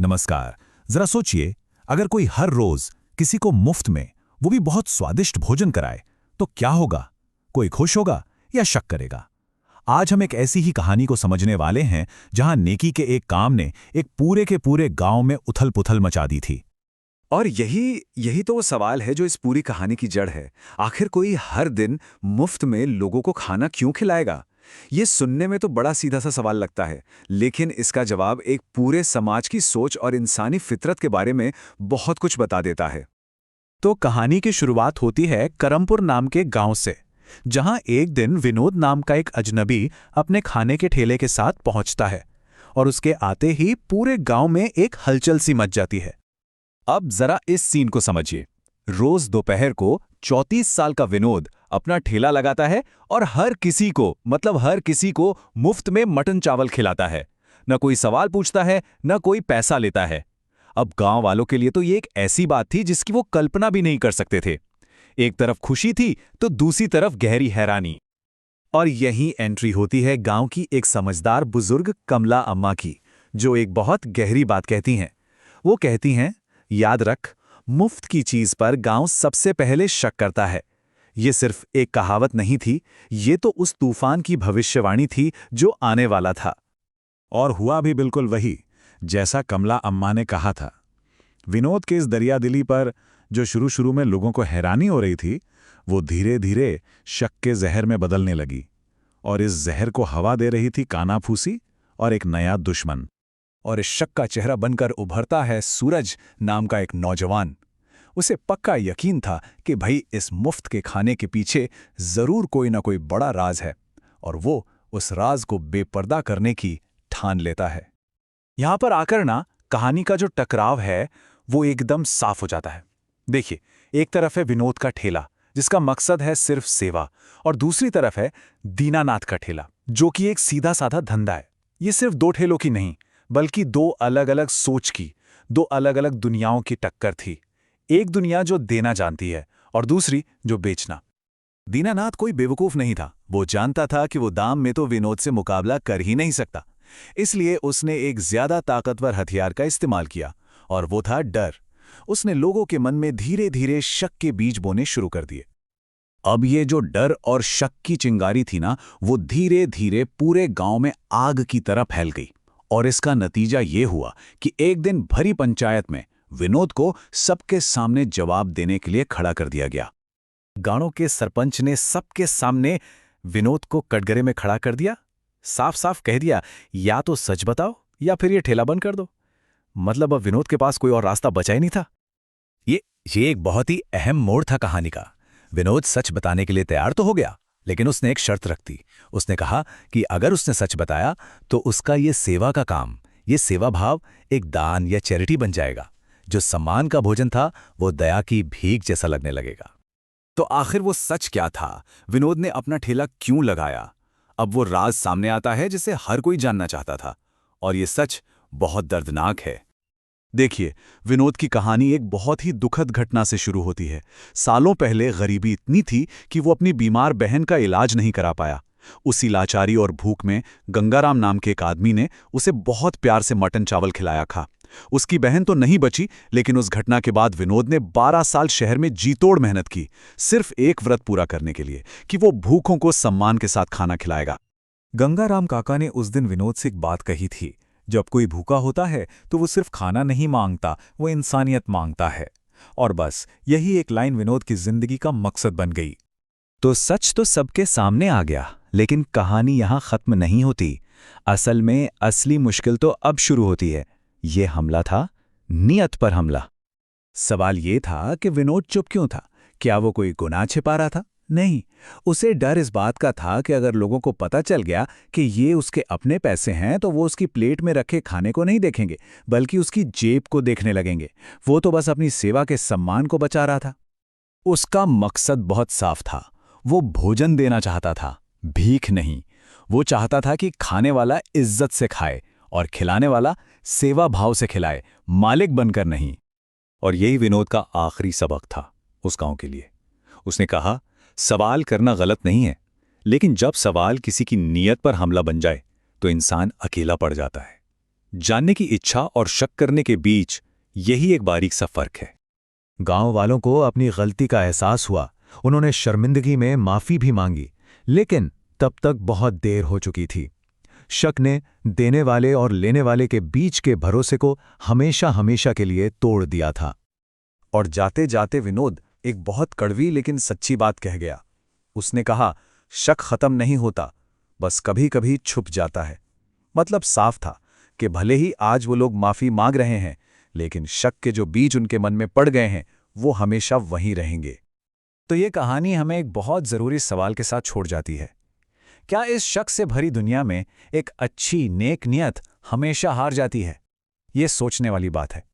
नमस्कार। जरा सोचिए, अगर कोई हर रोज किसी को मुफ्त में, वो भी बहुत स्वादिष्ट भोजन कराए, तो क्या होगा? कोई खुश होगा या शक करेगा? आज हम एक ऐसी ही कहानी को समझने वाले हैं जहां नेकी के एक काम ने एक पूरे के पूरे गांव में उथल-पुथल मचा दी थी। और यही यही तो वो सवाल है जो इस पूरी कहानी की जड़ है। आखिर कोई हर दिन मुफ्त में लोगों को खाना क्यों खिलाएगा? ये सुनने में तो बड़ा सीधा सा सवाल लगता है, लेकिन इसका जवाब एक पूरे समाज की सोच और इंसानी फितरत के बारे में बहुत कुछ बता देता है। तो कहानी की शुरुआत होती है करमपुर नाम के गांव से, जहां एक दिन विनोद नाम का एक अजनबी अपने खाने के ठेले के साथ पहुंचता है और उसके आते ही पूरे गांव में एक हलचल सी मच जाती है। अब जरा इस सीन को समझिए। रोज दोपहर को 34 साल का विनोद अपना ठेला लगाता है और हर किसी को मुफ्त में मटन चावल खिलाता है। न कोई सवाल पूछता है, न कोई पैसा लेता है। अब गांव वालों के लिए तो ये एक ऐसी बात थी जिसकी वो कल्पना भी नहीं कर सकते थे। एक तरफ खुशी थी तो दूसरी तरफ गहरी हैरानी। और यही एंट्री होती है गांव की एक समझदार बुजुर्ग कमला अम्मा की, जो एक बहुत गहरी बात कहती हैं। वो कहती हैं, याद रख, मुफ्त की चीज पर गांव सबसे पहले शक करता है। ये सिर्फ एक कहावत नहीं थी, ये तो उस तूफान की भविष्यवाणी थी जो आने वाला था। और हुआ भी बिल्कुल वही, जैसा कमला अम्मा ने कहा था। विनोद के इस दरियादिली पर जो शुरू में लोगों को हैरानी हो रही थी, वो धीरे धीरे शक के जहर में बदलने लगी। और इस जहर को हवा दे रही थी कानाफूसी और एक नया दुश्मन। और इस शक का चेहरा बनकर उभरता है सूरज नाम का एक नौजवान। उसे पक्का यकीन था कि भाई इस मुफ्त के खाने के पीछे जरूर कोई ना कोई बड़ा राज है, और वो उस राज को बेपर्दा करने की ठान लेता है। यहां पर आकर ना कहानी का जो टकराव है वो एकदम साफ हो जाता है। देखिए, एक तरफ है विनोद का ठेला जिसका मकसद है सिर्फ सेवा, और दूसरी तरफ है दीनानाथ का ठेला जो कि एक सीधा साधा धंधा है। ये सिर्फ दो ठेलों की नहीं, बल्कि दो अलग अलग सोच की, दो अलग अलग दुनियाओं की टक्कर थी। एक दुनिया जो देना जानती है और दूसरी जो बेचना। दीनानाथ कोई बेवकूफ नहीं था। वो जानता था कि वो दाम में तो विनोद से मुकाबला कर ही नहीं सकता। इसलिए उसने एक ज्यादा ताकतवर हथियार का इस्तेमाल किया, और वो था डर। उसने लोगों के मन में धीरे धीरे शक के बीज बोने शुरू कर दिए। अब ये जो डर और शक की चिंगारी थी ना, वो धीरे धीरे पूरे गांव में आग की तरह फैल गई। और इसका नतीजा ये हुआ कि एक दिन भरी पंचायत में विनोद को सबके सामने जवाब देने के लिए खड़ा कर दिया गया। गांव के सरपंच ने सबके सामने विनोद को कटघरे में खड़ा कर दिया। साफ साफ कह दिया, या तो सच बताओ या फिर ये ठेला बंद कर दो। मतलब अब विनोद के पास कोई और रास्ता बचा ही नहीं था। ये एक बहुत ही अहम मोड़ था कहानी का। विनोद सच बताने के लिए तैयार तो हो गया, लेकिन उसने एक शर्त रख दी। उसने कहा कि अगर उसने सच बताया तो उसका ये सेवा का काम, ये सेवा भाव एक दान या चैरिटी बन जाएगा। जो सम्मान का भोजन था वो दया की भीख जैसा लगने लगेगा। तो आखिर वो सच क्या था? विनोद ने अपना ठेला क्यों लगाया? अब वो राज सामने आता है जिसे हर कोई जानना चाहता था, और ये सच बहुत दर्दनाक है। देखिए, विनोद की कहानी एक बहुत ही दुखद घटना से शुरू होती है। सालों पहले गरीबी इतनी थी कि वो अपनी बीमार बहन का इलाज नहीं करा पाया। उसी लाचारी और भूख में गंगाराम नाम के एक आदमी ने उसे बहुत प्यार से मटन चावल खिलाया था। उसकी बहन तो नहीं बची, लेकिन उस घटना के बाद विनोद ने 12 साल शहर में जीतोड़ मेहनत की, सिर्फ एक व्रत पूरा करने के लिए कि वो भूखों को सम्मान के साथ खाना खिलाएगा। गंगाराम काका ने उस दिन विनोद से एक बात कही थी, जब कोई भूखा होता है तो वो सिर्फ खाना नहीं मांगता, वो इंसानियत मांगता है। और बस यही एक लाइन विनोद की जिंदगी का मकसद बन गई। तो सच तो सबके सामने आ गया, लेकिन कहानी यहां खत्म नहीं होती। असल में असली मुश्किल तो अब शुरू होती है। ये हमला था नियत पर हमला। सवाल ये था कि विनोद चुप क्यों था? क्या वो कोई गुनाह छिपा रहा था? नहीं, उसे डर इस बात का था कि अगर लोगों को पता चल गया कि ये उसके अपने पैसे हैं तो वो उसकी प्लेट में रखे खाने को नहीं देखेंगे, बल्कि उसकी जेब को देखने लगेंगे। वो तो बस अपनी सेवा के सम्मान को बचा रहा था। उसका मकसद बहुत साफ था। वो भोजन देना चाहता था, भीख नहीं। वो चाहता था कि खाने वाला इज्जत से खाए और खिलाने वाला सेवा भाव से खिलाए, मालिक बनकर नहीं। और यही विनोद का आखिरी सबक था उस गांव के लिए। उसने कहा, सवाल करना गलत नहीं है, लेकिन जब सवाल किसी की नीयत पर हमला बन जाए तो इंसान अकेला पड़ जाता है। जानने की इच्छा और शक करने के बीच यही एक बारीक सा फर्क है। गांव वालों को अपनी गलती का एहसास हुआ। उन्होंने शर्मिंदगी में माफी भी मांगी, लेकिन तब तक बहुत देर हो चुकी थी। शक ने देने वाले और लेने वाले के बीच के भरोसे को हमेशा हमेशा के लिए तोड़ दिया था। और जाते जाते विनोद एक बहुत कड़वी लेकिन सच्ची बात कह गया। उसने कहा, शक खत्म नहीं होता, बस कभी कभी छुप जाता है। मतलब साफ था कि भले ही आज वो लोग माफी मांग रहे हैं, लेकिन शक के जो बीज उनके मन में पड़ गए हैं वो हमेशा वहीं रहेंगे। तो ये कहानी हमें एक बहुत ज़रूरी सवाल के साथ छोड़ जाती है। क्या इस शक से भरी दुनिया में एक अच्छी नेक नियत हमेशा हार जाती है? ये सोचने वाली बात है।